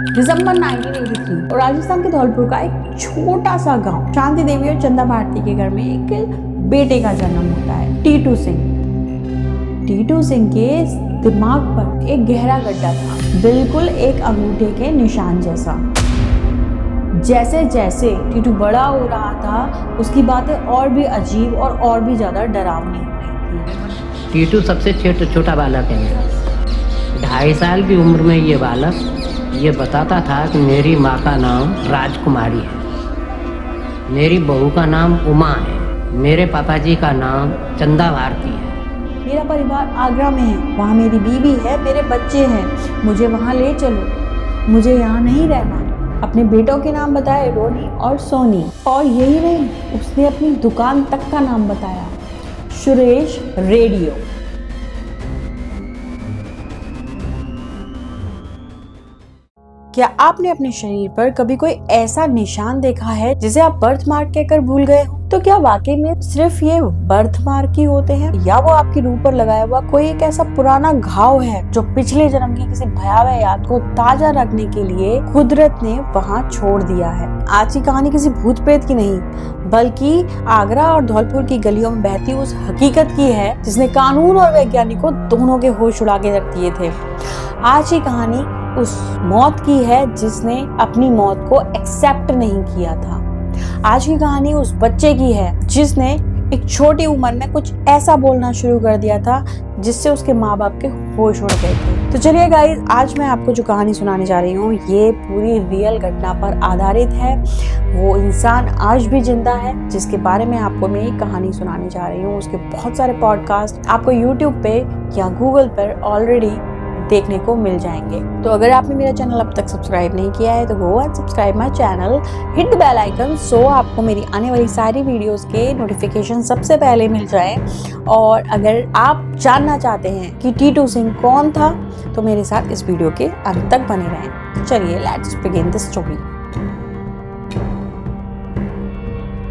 दिसंबर 1983 और राजस्थान के धौलपुर का एक छोटा सा गांव शांति देवी और चंदा भारती के घर में एक बेटे का जन्म होता है, टीटू सिंह। टीटू सिंह के दिमाग पर एक गहरा गड्ढा था, बिल्कुल एक अंगूठे के निशान जैसा। जैसे जैसे टीटू बड़ा हो रहा था, उसकी बातें और भी अजीब और भी ज्यादा डरावनी हो रही थी। टीटू सबसे छोटा बालक है मेरा। 2.5 साल की उम्र में ये बालक ये बताता था कि मेरी माँ का नाम राजकुमारी है, मेरी बहू का नाम उमा है, मेरे पापा जी का नाम चंदा भारती है। मेरा परिवार आगरा में है, वहाँ मेरी बीवी है, मेरे बच्चे हैं, मुझे वहाँ ले चलो, मुझे यहाँ नहीं रहना। अपने बेटों के नाम बताए, रोनी और सोनी। और यही नहीं, उसने अपनी दुकान तक का नाम बताया, सुरेश रेडियो। क्या आपने अपने शरीर पर कभी कोई ऐसा निशान देखा है जिसे आप बर्थ मार्क कहकर भूल गए हो? तो क्या वाकई में सिर्फ ये बर्थ मार्क ही होते हैं, या वो आपकी रूह पर लगाया हुआ कोई एक ऐसा पुराना घाव है जो पिछले जन्म की किसी भयावह याद को ताजा रखने के लिए कुदरत ने वहाँ छोड़ दिया है? आज की कहानी किसी भूत प्रेत की नहीं, बल्कि आगरा और धौलपुर की गलियों में बहती उस हकीकत की है जिसने कानून और वैज्ञानिकों दोनों के होश उड़ा के रख दिए थे। आज की कहानी उस मौत की है जिसने अपनी मौत को एक्सेप्ट नहीं किया था। आज की कहानी उस बच्चे की है जिसने एक छोटी उम्र में कुछ ऐसा बोलना शुरू कर दिया था जिससे उसके माँ बाप के होश उड़ गए थे। तो चलिए गाइस, आज मैं आपको जो कहानी सुनाने जा रही हूँ ये पूरी रियल घटना पर आधारित है। वो इंसान आज भी जिंदा है जिसके बारे में आपको मैं ये कहानी सुनाने जा रही हूँ। उसके बहुत सारे पॉडकास्ट आपको यूट्यूब पे या गूगल पर ऑलरेडी देखने को मिल जाएंगे। तो अगर आपने मेरा चैनल अब तक सब्सक्राइब नहीं किया है तो go and subscribe my channel, hit the bell icon so आपको मेरी आने वाली सारी वीडियोस के नोटिफिकेशन सबसे पहले मिल जाए। और अगर आप जानना चाहते हैं कि टीटू सिंह कौन था तो मेरे साथ इस वीडियो के अंत तक बने रहें। चलिए लेट्स बिगिन द स्टोरी।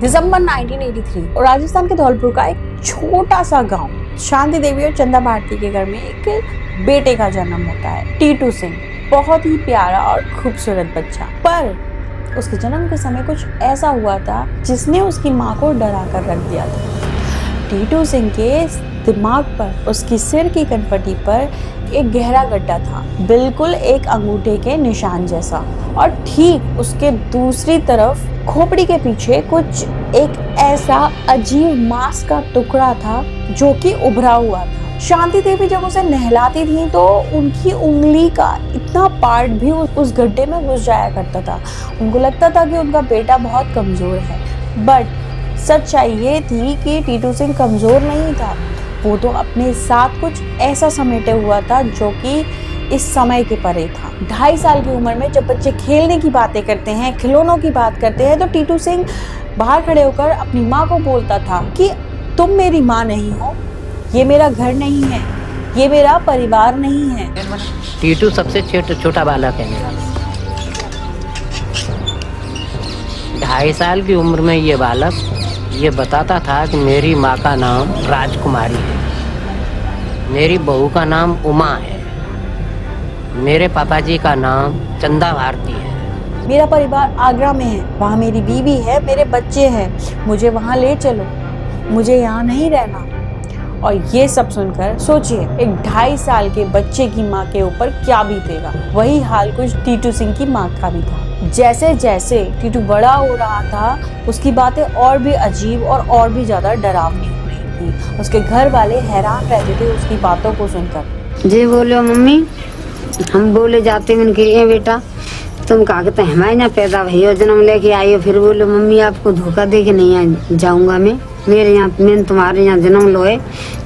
दिसंबर 1983 और राजस्थान के धौलपुर का एक छोटा सा गांव शांति देवी और चंदा भारती के घर में एक बेटे का जन्म होता है, टीटू सिंह। बहुत ही प्यारा और खूबसूरत बच्चा। पर उसके जन्म के समय कुछ ऐसा हुआ था जिसने उसकी माँ को डरा कर रख दिया था। टीटू सिंह के दिमाग पर, उसकी सिर की कनपट्टी पर एक गहरा गड्ढा था, बिल्कुल एक अंगूठे के निशान जैसा। और ठीक उसके दूसरी तरफ खोपड़ी के पीछे कुछ एक ऐसा अजीब मांस का टुकड़ा था जो कि उभरा हुआ था। शांति देवी जब उसे नहलाती थी तो उनकी उंगली का इतना पार्ट भी उस गड्ढे में घुस जाया करता था। उनको लगता था कि उनका बेटा बहुत कमजोर है, बट सच्चाई ये थी कि टीटू सिंह कमजोर नहीं था। वो तो अपने साथ कुछ ऐसा समेटे हुआ था जो कि इस समय के परे था। 2.5 साल की उम्र में जब बच्चे खेलने की बातें करते हैं, खिलौनों की बात करते हैं, तो टीटू सिंह बाहर खड़े होकर अपनी माँ को बोलता था कि तुम मेरी माँ नहीं हो, ये मेरा घर नहीं है, ये मेरा परिवार नहीं है। टीटू सबसे छोटा बालक है मेरा। 2.5 साल की उम्र में ये बालक ये बताता था कि मेरी माँ का नाम राजकुमारी है, मेरी बहू का नाम उमा है, मेरे पापा जी का नाम चंदा भारती है। मेरा परिवार आगरा में है, वहाँ मेरी बीवी है, मेरे बच्चे हैं, मुझे वहाँ ले चलो, मुझे यहाँ नहीं रहना। और ये सब सुनकर सोचिए एक 2.5 साल के बच्चे की माँ के ऊपर क्या बीतेगा। वही हाल कुछ टीटू सिंह की माँ का भी था। जैसे जैसे टीटू बड़ा हो रहा था, उसकी बातें और भी अजीब और भी ज्यादा डरावनी हो रही थी। उसके घर वाले हैरान रहते थे उसकी बातों को सुनकर। जी बोलो मम्मी, हम बोले जाते उनके ये बेटा तुम कहा कहते हमारे यहाँ पैदा भई हो, जन्म लेके आई हो, फिर बोलो मम्मी आपको धोखा दे के नहीं जाऊंगा मैं, मेरे यहाँ मैंने तुम्हारे यहाँ जन्म लो है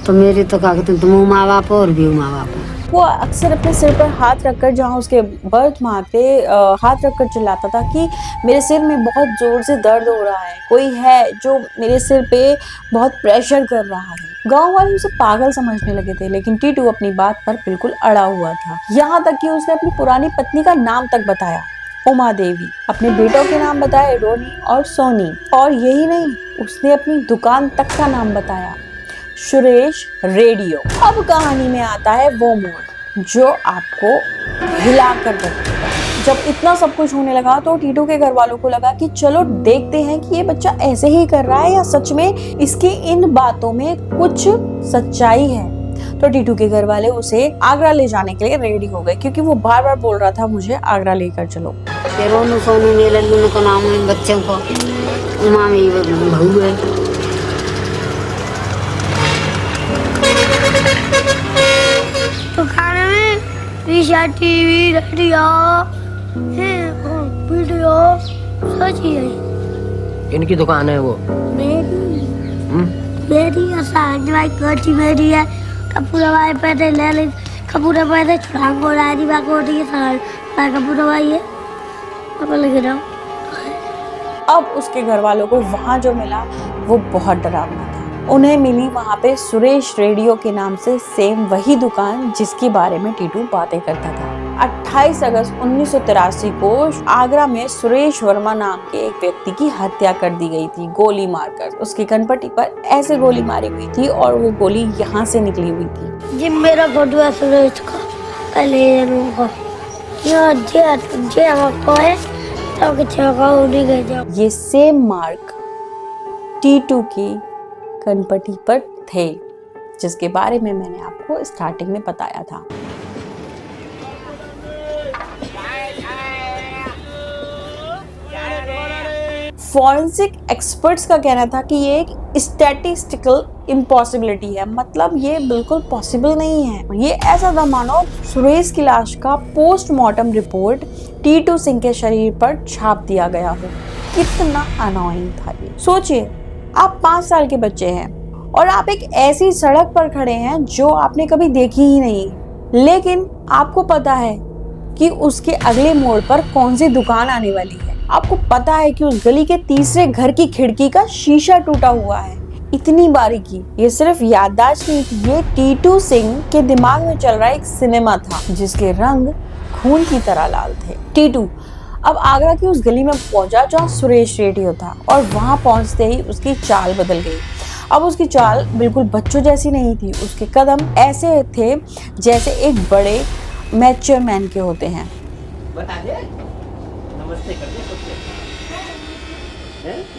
तो मेरे तो कहा कहते तुम माँ बाप हो और भी माँ बाप हो। वो अक्सर अपने सिर पर हाथ रखकर, जहाँ उसके बर्थ मार्क थे, हाथ रखकर चिल्लाता था कि मेरे सिर में बहुत जोर से दर्द हो रहा है, कोई है जो मेरे सिर पे बहुत प्रेशर कर रहा है। गांव वाले उसे पागल समझने लगे थे, लेकिन टीटू अपनी बात पर बिल्कुल अड़ा हुआ था। यहाँ तक कि उसने अपनी पुरानी पत्नी का नाम तक बताया, उमा देवी। अपने बेटों के नाम बताए, रोनी और सोनी। और यही नहीं, उसने अपनी दुकान तक का नाम बताया, सुरेश रेडियो। अब कहानी में आता है वो मोड़ जो आपको हिला कर रखेगा। जब इतना सब कुछ होने लगा तो टीटू के घर वालों को लगा कि चलो देखते हैं कि ये बच्चा ऐसे ही कर रहा है या सच में इसकी इन बातों में कुछ सच्चाई है। तो टीटू के घर वाले उसे आगरा ले जाने के लिए रेडी हो गए, क्योंकि वो बार बार बोल रहा था मुझे आगरा लेकर चलो। रोनू सोनू ने लल्लू को नाम है बच्चों को, उमा में बहू है। तो खाने में टीवी रेडियो वीडियो सब चीज है। इनकी दुकान है वो। मेरी भाई कोची मेरी है। कपूरा भाई पैसे ले ले, कपूरा पैसे छुड़ाऊंगा राजी बात हो रही है। कपूरा भाई है अब लगे जाओ। अब उसके घर वालों को वहां जो मिला वो बहुत डरावना था। उन्हें मिली वहां पे सुरेश रेडियो के नाम से सेम वही दुकान जिसके बारे में टीटू बातें करता था। 28 अगस्त 1983 को आगरा में सुरेश वर्मा नाम के एक व्यक्ति की हत्या कर दी गई थी, गोली मारकर। उसकी कनपट्टी पर ऐसे गोली मारी हुई थी और वो गोली यहाँ से निकली हुई थी। जी मेरा फोटो है सुरेश का, पहले ये सेम मार्क टीटू की कनपट्टी पर थे, जिसके बारे में मैंने आपको स्टार्टिंग में बताया था। फॉरेंसिक एक्सपर्ट्स का कहना था कि ये एक स्टैटिस्टिकल इम्पॉसिबिलिटी है, मतलब ये बिल्कुल पॉसिबल नहीं है। ये ऐसा था मानो सुरेश की लाश का पोस्टमार्टम रिपोर्ट टीटू सिंह के शरीर पर छाप दिया गया हो। कितना अनोइंग था ये। सोचिए, आप 5 साल के बच्चे हैं और आप एक ऐसी सड़क पर खड़े हैं जो आपने कभी देखी ही नहीं, लेकिन आपको पता है कि उसके अगले मोड़ पर कौन सी दुकान आने वाली है। आपको पता है कि उस गली के तीसरे घर की खिड़की का शीशा टूटा हुआ है। इतनी बारीकी, ये सिर्फ याददाश्त नहीं थी, ये टीटू सिंह के दिमाग में चल रहा एक सिनेमा था जिसके रंग खून की तरह लाल थे। टीटू अब आगरा की उस गली में पहुंचा जहाँ सुरेश रेडियो था, और वहां पहुंचते ही उसकी चाल बदल गई। अब उसकी चाल बिल्कुल बच्चों जैसी नहीं थी। उसके कदम ऐसे थे जैसे एक बड़े मैच्योर मैन के होते हैं। बता दे, नमस्ते कर दे सबसे।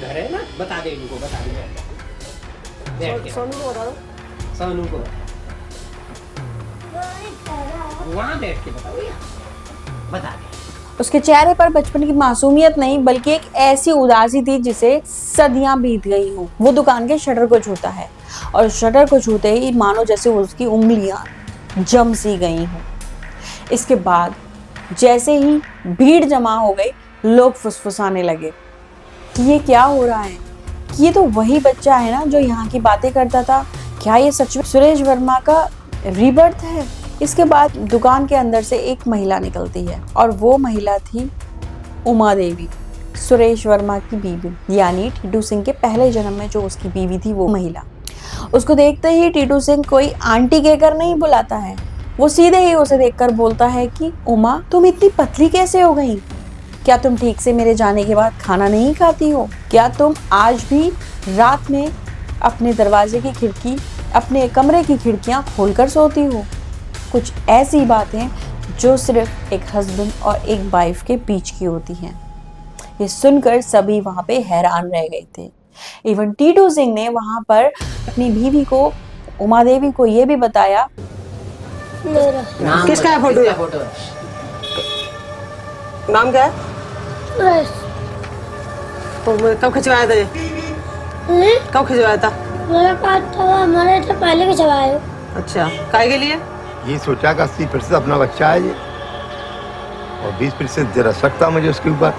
घर है ना, बता दे इनको, बता दे। सोनू को बता दो, सोनू को वहाँ बैठ के बता दे। उसके चेहरे पर बचपन की मासूमियत नहीं बल्कि एक ऐसी उदासी थी जिसे सदियां बीत गई हो। वो दुकान के शटर को छूता है और शटर को छूते ही मानो जैसे उसकी उंगलियां जम सी गई हों। इसके बाद जैसे ही भीड़ जमा हो गई, लोग फुसफुसाने लगे कि ये क्या हो रहा है, कि ये तो वही बच्चा है ना जो यहाँ की बातें करता था। क्या ये सच में सुरेश वर्मा का रीबर्थ है? इसके बाद दुकान के अंदर से एक महिला निकलती है और वो महिला थी उमा देवी, सुरेश वर्मा की बीवी, यानी टीटू सिंह के पहले जन्म में जो उसकी बीवी थी वो महिला। उसको देखते ही टीटू सिंह कोई आंटी कहकर नहीं बुलाता है, वो सीधे ही उसे देखकर बोलता है कि उमा, तुम इतनी पतली कैसे हो गई? क्या तुम ठीक से मेरे जाने के बाद खाना नहीं खाती हो? क्या तुम आज भी रात में अपने दरवाजे की खिड़की, अपने कमरे की खिड़कियां खोलकर सोती हो? कुछ ऐसी बातें जो सिर्फ एक हस्बैंड और एक वाइफ के बीच की होती हैं। ये सुनकर सभी वहां पे हैरान रह गए थे। इवन टीटू सिंह ने वहां पर अपनी बीवी को, उमा देवी को, ये भी बताया। किसका है फोटो? नाम क्या है? तो कब खिंचवाया था ये? कब खिंचवाया था? मेरे पास था, मैंने तो पहले खिंचवाया। अच्छा, काहे के लिए? ये सोचा कि 80% अपना बच्चा है ये, और 20% जरा सकता मुझे उसके ऊपर।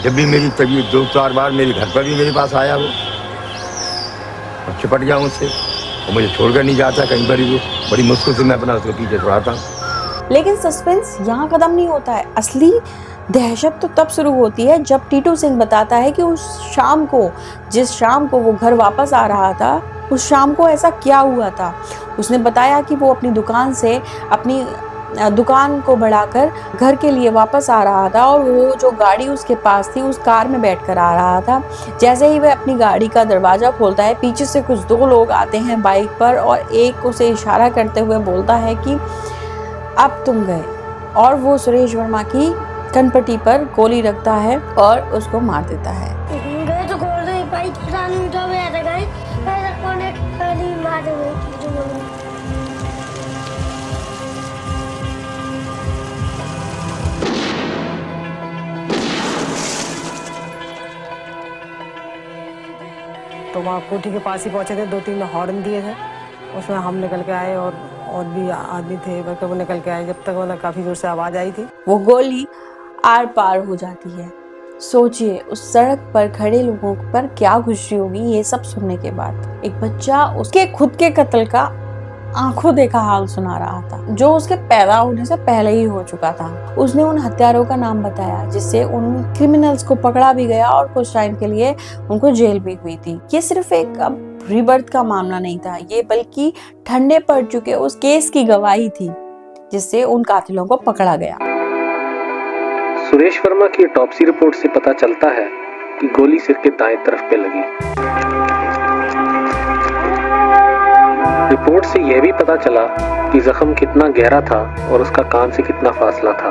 जब भी मेरी तबीयत 2-4 बार मेरे घर पर भी मेरे पास आया वो, और चिपट गया उससे, और मुझे छोड़कर नहीं जाता कहीं पर ही। वो बड़ी मुश्किल से मैं अपना उसके पीछे छुड़ाता हूँ। लेकिन सस्पेंस यहाँ खत्म नहीं होता है। असली दहशत तो तब शुरू होती है जब टीटू सिंह बताता है कि उस शाम को, जिस शाम को वो घर वापस आ रहा था, उस शाम को ऐसा क्या हुआ था। उसने बताया कि वो अपनी दुकान से, अपनी दुकान को बढ़ाकर घर के लिए वापस आ रहा था, और वो जो गाड़ी उसके पास थी उस कार में बैठकर आ रहा था। जैसे ही वह अपनी गाड़ी का दरवाज़ा खोलता है, पीछे से कुछ 2 लोग आते हैं बाइक पर, और एक उसे इशारा करते हुए बोलता है कि अब तुम गए। और वो सुरेश वर्मा की कनपट्टी पर गोली रखता है और उसको मार देता है। गए तो खोल रही भाई किसान उठा हुआ है गए ऐसा कौन है खाली मारे हुए तो वहाँ कोठी के पास ही पहुंचे थे, 2-3 हॉर्न दिए थे, उसमें हम निकल के आए और भी आदमी थे, बल्कि वो निकल के आए। जब तक मतलब काफी जोर से आवाज आई थी, वो गोली आर पार हो जाती है। सोचिए उस सड़क पर खड़े लोगों पर क्या गुजरी होगी ये सब सुनने के बाद। एक बच्चा उसके खुद के कत्ल का आंखों देखा हाल सुना रहा था, जो उसके पैदा होने से पहले ही हो चुका था। उसने उन हत्यारों का नाम बताया, जिससे उन क्रिमिनल्स को पकड़ा भी गया और कुछ टाइम के लिए उनको जेल भी हुई थी। ये सिर्फ एक रीबर्थ का मामला नहीं था, ये बल्कि ठंडे पड़ चुके उस केस की गवाही थी, जिससे उन कातिलों को पकड़ा गया। सुरेश वर्मा की ऑटोप्सी रिपोर्ट से पता चलता है कि गोली सिर के दाएं तरफ पे लगी। रिपोर्ट से यह भी पता चला कि जख्म कितना गहरा था और उसका कान से कितना फासला था।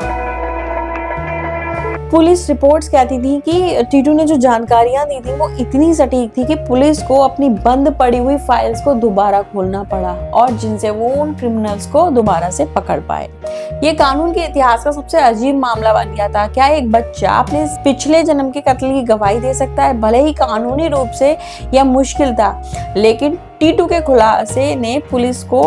पुलिस रिपोर्ट्स कहती थी कि टीटू ने जो जानकारियां दी थी वो इतनी सटीक थी कि पुलिस को अपनी बंद पड़ी हुई फाइल्स को दोबारा खोलना पड़ा, और जिनसे वो उन क्रिमिनल्स को दोबारा से पकड़ पाए। ये कानून के इतिहास का सबसे अजीब मामला बन गया था। क्या एक बच्चा अपने पिछले जन्म के कत्ल की गवाही दे सकता है? भले ही कानूनी रूप से यह मुश्किल था, लेकिन टीटू के खुलासे ने पुलिस को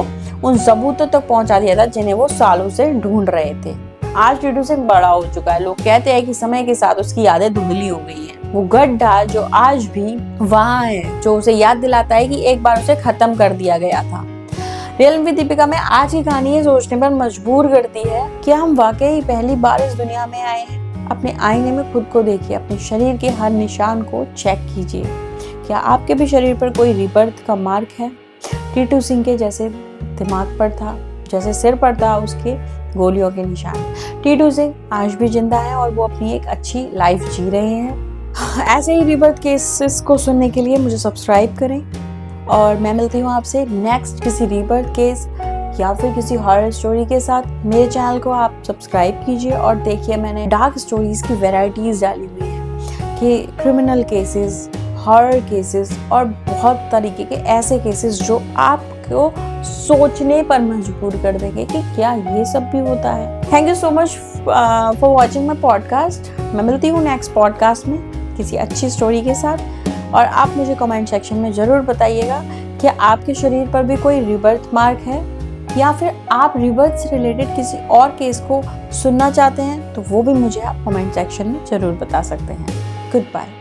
उन सबूतों तक पहुंचा दिया था जिन्हें वो सालों से ढूंढ रहे थे। आज टीटू सिंह बड़ा हो चुका है। लोग कहते हैं कि समय के साथ उसकी यादें धुंधली हो गई हैं। वो गड्ढा जो आज भी वहाँ है, जो उसे याद दिलाता है कि एक बार उसे खत्म कर दिया गया था। रियल विद दीपिका में आज की कहानी ये सोचने पर मजबूर करती है कि हम वाकई पहली बार इस दुनिया में आए हैं। अपने आईने में खुद को देखिए, अपने शरीर के हर निशान को चेक कीजिए। क्या आपके भी शरीर पर कोई रीबर्थ का मार्क है? टीटू सिंह के जैसे दिमाग पर था, जैसे सिर पर था उसके गोलियों के निशान। टीटू सिंह आज भी जिंदा है और वो अपनी एक अच्छी लाइफ जी रहे हैं। ऐसे ही रीबर्थ केसेस को सुनने के लिए मुझे सब्सक्राइब करें, और मैं मिलती हूँ आपसे नेक्स्ट किसी रीबर्थ केस या फिर किसी हॉरर स्टोरी के साथ। मेरे चैनल को आप सब्सक्राइब कीजिए और देखिए, मैंने डार्क स्टोरीज की वैरायटीज डाली हुई है कि क्रिमिनल केसेस, हॉरर केसेस और बहुत तरीके के ऐसे केसेस जो आपको सोचने पर मजबूर कर देंगे कि क्या ये सब भी होता है। Thank you so much for watching my podcast. मैं मिलती हूँ नेक्स्ट पॉडकास्ट में किसी अच्छी स्टोरी के साथ, और आप मुझे कमेंट सेक्शन में ज़रूर बताइएगा कि आपके शरीर पर भी कोई रीबर्थ मार्क है, या फिर आप रीबर्थ से रिलेटेड किसी और केस को सुनना चाहते हैं, तो वो भी मुझे आप कमेंट सेक्शन में ज़रूर बता सकते हैं। Good bye.